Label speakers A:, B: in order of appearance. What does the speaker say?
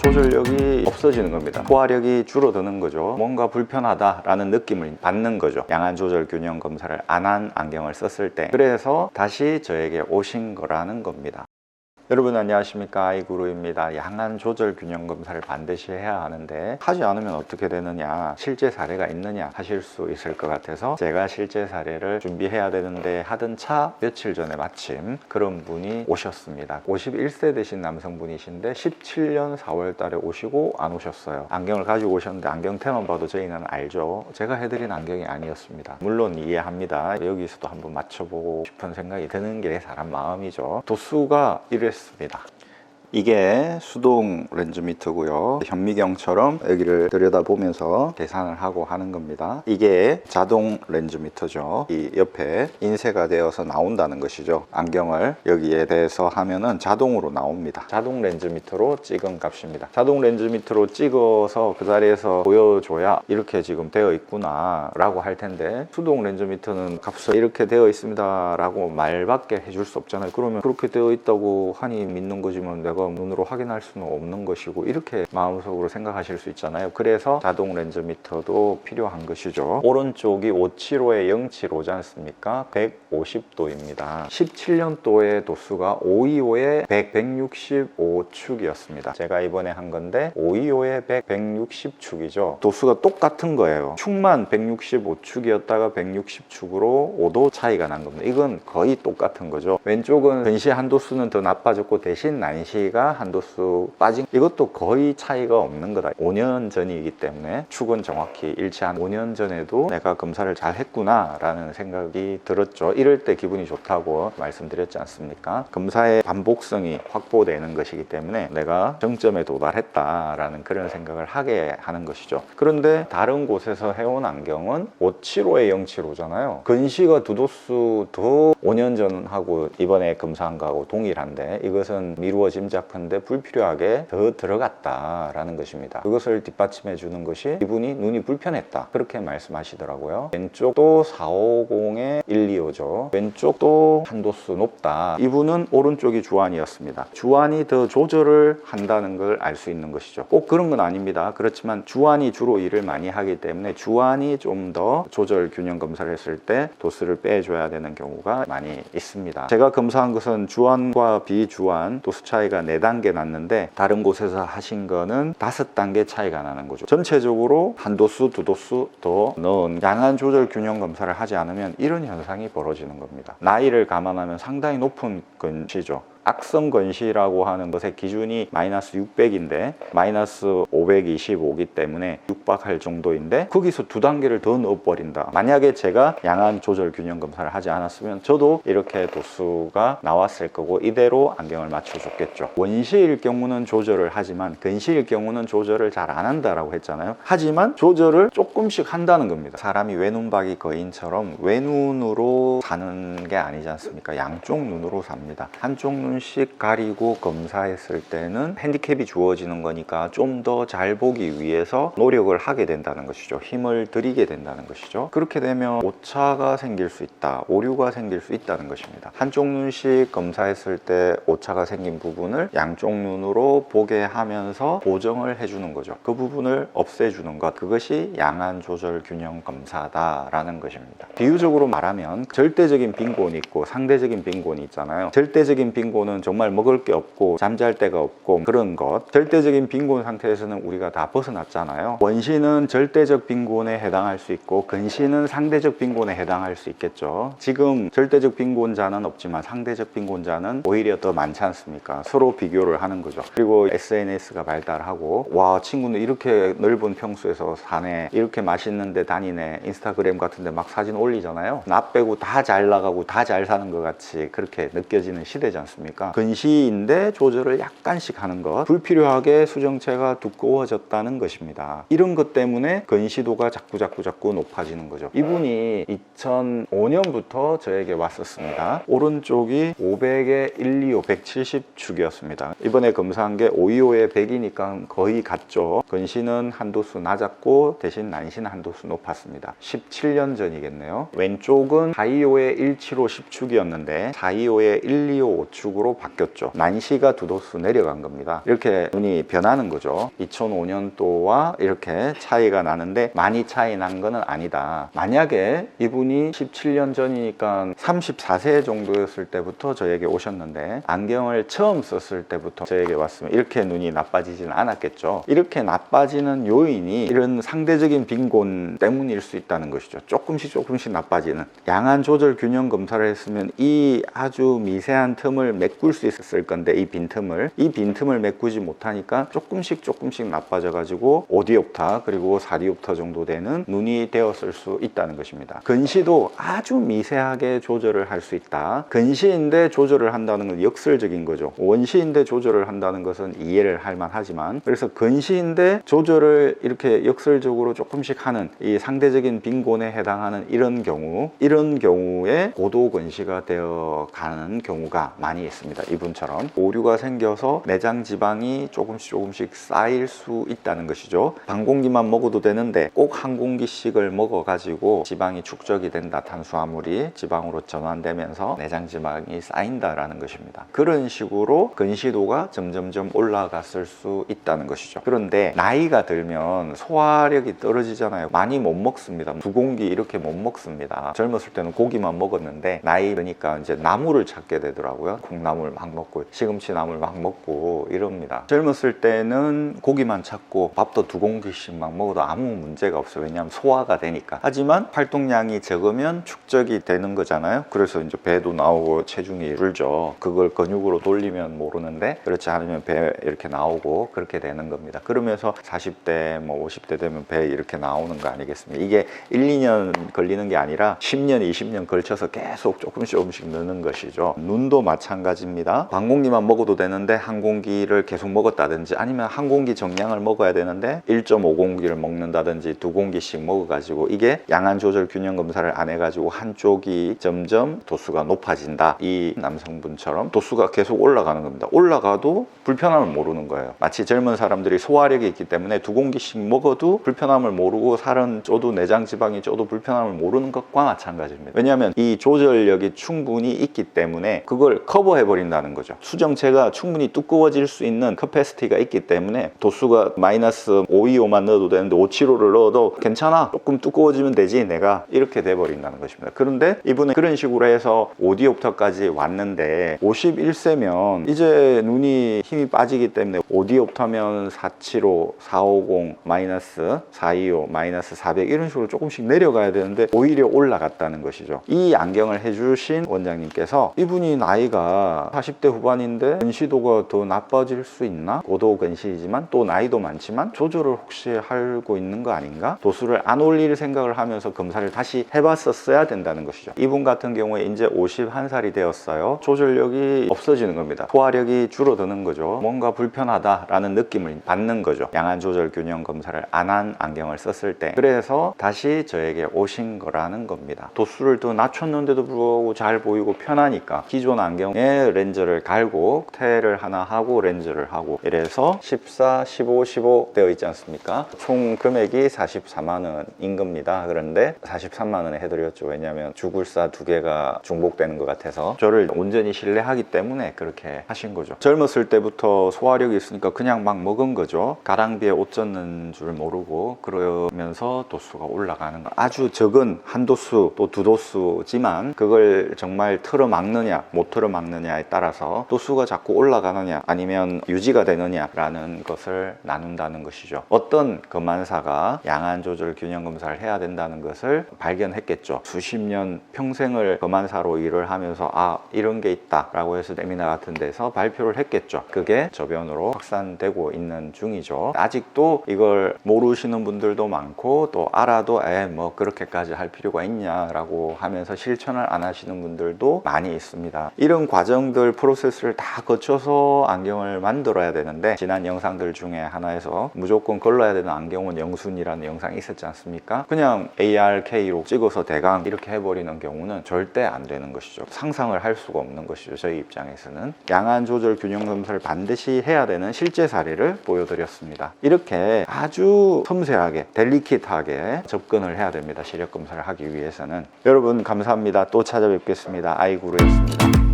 A: 조절력이 없어지는 겁니다. 소화력이 줄어드는 거죠. 뭔가 불편하다라는 느낌을 받는 거죠. 양안 조절 균형 검사를 안 한 안경을 썼을 때. 그래서 다시 저에게 오신 거라는 겁니다. 여러분 안녕하십니까, 아이구루입니다. 양안 조절 균형 검사를 반드시 해야 하는데 하지 않으면 어떻게 되느냐, 실제 사례가 있느냐 하실 수 있을 것 같아서 제가 실제 사례를 준비해야 되는데 하던 차 며칠 전에 마침 그런 분이 오셨습니다. 51세 되신 남성분이신데 17년 4월 달에 오시고 안 오셨어요. 안경을 가지고 오셨는데 안경테만 봐도 저희는 알죠. 제가 해드린 안경이 아니었습니다. 물론 이해합니다. 여기서도 한번 맞춰보고 싶은 생각이 드는 게 사람 마음이죠. 도수가 이랬습니다. 이게 수동 렌즈 미터고요. 현미경처럼 여기를 들여다보면서 계산을 하고 하는 겁니다. 이게 자동 렌즈 미터죠. 이 옆에 인쇄가 되어서 나온다는 것이죠. 안경을 여기에 대해서 하면은 자동으로 나옵니다. 자동 렌즈 미터로 찍은 값입니다. 자동 렌즈 미터로 찍어서 그 자리에서 보여줘야 이렇게 지금 되어 있구나 라고 할 텐데, 수동 렌즈 미터는 값을 이렇게 되어 있습니다 라고 말밖에 해줄 수 없잖아요. 그러면 그렇게 되어 있다고 하니 믿는 거지만 내가 눈으로 확인할 수는 없는 것이고, 이렇게 마음속으로 생각하실 수 있잖아요. 그래서 자동 렌즈 미터도 필요한 것이죠. 오른쪽이 575에 075지 않습니까? 150도입니다 17년도의 도수가 525에 165축이었습니다 제가 이번에 한 건데 525에 160축이죠 도수가 똑같은 거예요. 축만 165축이었다가 160축으로 5도 차이가 난 겁니다. 이건 거의 똑같은 거죠. 왼쪽은 근시 한도수는 더 나빠졌고 대신 난시가 한도수 빠진, 이것도 거의 차이가 없는 거다. 5년 전이기 때문에 축은 정확히 일치한, 5년 전에도 내가 검사를 잘 했구나 라는 생각이 들었죠. 이럴 때 기분이 좋다고 말씀드렸지 않습니까? 검사의 반복성이 확보되는 것이기 때문에 내가 정점에 도달했다 라는 그런 생각을 하게 하는 것이죠. 그런데 다른 곳에서 해온 안경은 575에 075잖아요 근시가 두 도수 더 5년 전하고 이번에 검사한 거하고 동일한데, 이것은 미루어 짐작한데 불필요하게 더 들어갔다라는 것입니다. 그것을 뒷받침해 주는 것이 이분이 눈이 불편했다 그렇게 말씀하시더라고요. 왼쪽도 450에 125죠 왼쪽도 한도수 높다. 이분은 오른쪽이 주안이었습니다. 주안이 더 조절을 한다는 걸 알 수 있는 것이죠. 꼭 그런 건 아닙니다. 그렇지만 주안이 주로 일을 많이 하기 때문에 주안이 좀 더 조절 균형 검사를 했을 때 도수를 빼줘야 되는 경우가 많이 있습니다. 제가 검사한 것은 주안과 비주안 도수 차이가 4단계 났는데 다른 곳에서 하신 거는 5단계 차이가 나는 거죠. 전체적으로 한도수, 2도수 더 넣은 양안 조절 균형 검사를 하지 않으면 이런 현상이 벌어지는 겁니다. 나이를 감안하면 상당히 높은 근시죠. 악성 근시라고 하는 것의 기준이 마이너스 600인데 마이너스 525기 때문에 육박할 정도인데 거기서 2단계를 더 넣어버린다. 만약에 제가 양안 조절 균형 검사를 하지 않았으면 저도 이렇게 도수가 나왔을 거고 이대로 안경을 맞춰줬겠죠. 원시일 경우는 조절을 하지만 근시일 경우는 조절을 잘 안 한다라고 했잖아요. 하지만 조절을 조금씩 한다는 겁니다. 사람이 외눈박이 거인처럼 외눈으로 사는 게 아니지 않습니까? 양쪽 눈으로 삽니다. 한쪽 눈씩 가리고 검사했을 때는 핸디캡이 주어지는 거니까 좀 더 잘 보기 위해서 노력을 하게 된다는 것이죠. 힘을 들이게 된다는 것이죠. 그렇게 되면 오차가 생길 수 있다, 오류가 생길 수 있다는 것입니다. 한쪽 눈씩 검사했을 때 오차가 생긴 부분을 양쪽 눈으로 보게 하면서 보정을 해주는 거죠. 그 부분을 없애주는 것, 그것이 양안 조절 균형 검사다라는 것입니다. 비유적으로 말하면 절대적인 빈곤이 있고 상대적인 빈곤이 있잖아요. 절대적인 빈곤은 정말 먹을 게 없고 잠잘 데가 없고 그런 것, 절대적인 빈곤 상태에서는 우리가 다 벗어났잖아요. 원시는 절대적 빈곤에 해당할 수 있고 근시는 상대적 빈곤에 해당할 수 있겠죠. 지금 절대적 빈곤자는 없지만 상대적 빈곤자는 오히려 더 많지 않습니까? 서로 비교를 하는 거죠. 그리고 SNS가 발달하고 와, 친구는 이렇게 넓은 평수에서 사네, 이렇게 맛있는 데 다니네, 인스타그램 같은 데 막 사진 올리잖아요. 나 빼고 다 잘 나가고 다 잘 사는 것 같이 그렇게 느껴지는 시대지 않습니까? 근시인데 조절을 약간씩 하는 것, 불필요하게 수정체가 두꺼워졌다는 것입니다. 이런 것 때문에 근시도가 자꾸 높아지는 거죠. 이분이 2005년부터 저에게 왔었습니다. 오른쪽이 500에 125, 170축이었습니다. 이번에 검사한 게 525에 100이니까 거의 같죠. 근시는 한도수 낮았고 대신 난시는 한도수 높았습니다. 17년 전이겠네요. 왼쪽은 425에 175, 10축이었는데 425에 125, 5축으로 쪽으로 바뀌었죠. 난시가 두 도수 내려간 겁니다. 이렇게 눈이 변하는 거죠. 2005년도와 이렇게 차이가 나는데 많이 차이 난 거는 아니다. 만약에 이분이 17년 전이니까 34세 정도였을 때부터 저에게 오셨는데 안경을 처음 썼을 때부터 저에게 왔으면 이렇게 눈이 나빠지지는 않았겠죠. 이렇게 나빠지는 요인이 이런 상대적인 빈곤 때문일 수 있다는 것이죠. 조금씩 나빠지는. 양안 조절 균형 검사를 했으면 이 아주 미세한 틈을 메꿀 수 있었을 건데 이 빈틈을 메꾸지 못하니까 조금씩 나빠져 가지고 5디옵터 그리고 4디옵터 정도 되는 눈이 되었을 수 있다는 것입니다. 근시도 아주 미세하게 조절을 할 수 있다. 근시인데 조절을 한다는 건 역설적인 거죠. 원시인데 조절을 한다는 것은 이해를 할 만하지만, 그래서 근시인데 조절을 이렇게 역설적으로 조금씩 하는 이 상대적인 빈곤에 해당하는 이런 경우에 고도 근시가 되어 가는 경우가 많이 있습니다. 이분처럼 오류가 생겨서 내장 지방이 조금씩 쌓일 수 있다는 것이죠. 반 공기만 먹어도 되는데 꼭 한 공기씩을 먹어 가지고 지방이 축적이 된다. 탄수화물이 지방으로 전환되면서 내장 지방이 쌓인다라는 것입니다. 그런 식으로 근시도가 점점점 올라갔을 수 있다는 것이죠. 그런데 나이가 들면 소화력이 떨어지잖아요. 많이 못 먹습니다. 두 공기 이렇게 못 먹습니다. 젊었을 때는 고기만 먹었는데 나이 드니까 이제 나물을 찾게 되더라고요. 콩나물 막 먹고 시금치 나물 막 먹고 이럽니다. 젊었을 때는 고기만 찾고 밥도 두 공기씩 막 먹어도 아무 문제가 없어요. 왜냐하면 소화가 되니까. 하지만 활동량이 적으면 축적이 되는 거잖아요. 그래서 이제 배도 나오고 체중이 줄죠. 그걸 근육으로 돌리면 모르는데 그렇지 않으면 배 이렇게 나오고 그렇게 되는 겁니다. 그러면서 40대 뭐 50대 되면 배 이렇게 나오는 거 아니겠습니까? 이게 1, 2년 걸리는 게 아니라 10년, 20년 걸쳐서 계속 조금씩 느는 것이죠. 눈도 마찬가지입니다. 반 공기만 먹어도 되는데 한 공기를 계속 먹었다든지 아니면 한 공기 정량을 먹어야 되는데 1.5공기를 먹는다든지 두 공기씩 먹어가지고 이게 양안 조절 균형 검사를 안 해가지고 한쪽이 점점 도수가 높아진다. 이 남성분처럼 도수가 계속 올라가는 겁니다. 올라가도 불편함을 모르는 거예요. 마치 젊은 사람들이 소화력이 있기 때문에 두 공기씩 먹어도 불편함을 모르고 살은 쪄도 내장 지방이 쪄도 불편함을 모르는 것과 마찬가지입니다. 왜냐하면 이 조절력이 충분히 있기 때문에 그걸 커버해 버린다는 거죠. 수정체가 충분히 두꺼워질 수 있는 커패시티가 있기 때문에 도수가 마이너스 525만 넣어도 되는데 575를 넣어도 괜찮아, 조금 두꺼워지면 되지, 내가 이렇게 돼 버린다는 것입니다. 그런데 이분은 그런 식으로 해서 5디옵터까지 왔는데 51세면 이제 눈이 힘이 빠지기 때문에 5디옵터면 475, 450, 마이너스 425, 마이너스 400 이런 식으로 조금씩 내려가야 되는데 오히려 올라갔다는 것이죠. 이 안경을 해주신 원장님께서 이분이 나이가 40대 후반인데 근시도가 더 나빠질 수 있나? 고도 근시이지만 또 나이도 많지만 조절을 혹시 하고 있는 거 아닌가? 도수를 안 올릴 생각을 하면서 검사를 다시 해봤었어야 된다는 것이죠. 이분 같은 경우에 이제 51살이 되었어요. 조절력이 없어지는 겁니다. 소화력이 줄어드는 거죠. 뭔가 불편하다라는 느낌을 받는 거죠. 양안 조절 균형 검사를 안 한 안경을 썼을 때. 그래서 다시 저에게 오신 거라는 겁니다. 도수를 더 낮췄는데도 불구하고 잘 보이고 편하니까 기존 안경에 렌즈를 갈고 테를 하나 하고 렌즈를 하고 이래서 14, 15, 15 되어 있지 않습니까? 총 금액이 44만 원인 겁니다. 그런데 43만 원에 해드렸죠. 왜냐하면 주굴사 두 개가 중복되는 것 같아서 저를 온전히 신뢰하기 때문에 그렇게 하신 거죠. 젊었을 때부터 소화력이 있으니까 그냥 막 먹은 거죠. 가랑비에 옷 젖는 줄 모르고 그러면서 도수가 올라가는 거. 아주 적은 한 도수 또 두 도수지만 그걸 정말 틀어막느냐 못 틀어막느냐에 따라서 도수가 자꾸 올라가느냐 아니면 유지가 되느냐라는 것을 나눈다는 것이죠. 어떤 검안사가 양안 조절 균형 검사를 해야 된다는 것을 발견했겠죠. 수십 년 평생을 검안사로 일을 하면서 아 이런 게 있다 라고 해서 세미나 같은 데서 발표를 했겠죠. 그게 저변으로 확산되고 있는 중이죠. 아직도 이걸 모르시는 분들도 많고 또 알아도 뭐 그렇게까지 할 필요가 있냐라고 하면서 실천을 안 하시는 분들도 많이 있습니다. 이런 과정들 프로세스를 다 거쳐서 안경을 만들어야 되는데 지난 영상들 중에 하나에서 무조건 걸러야 되는 안경은 영순이라는 영상이 있었지 않습니까? 그냥 ARK로 찍어서 대강 이렇게 해버리는 경우는 절대 안 되는 것이죠. 상상을 할 수가 없는 것이죠. 저희 입장에서는 양안 조절 균형 검사를 반드시 해야 되는 실제 사례를 보여드렸습니다. 이렇게 아주 섬세하게 델리킷하게 접근을 해야 됩니다. 시력 검사를 하기 위해서는. 여러분 감사합니다. 또 찾아뵙겠습니다. 아이구루였습니다.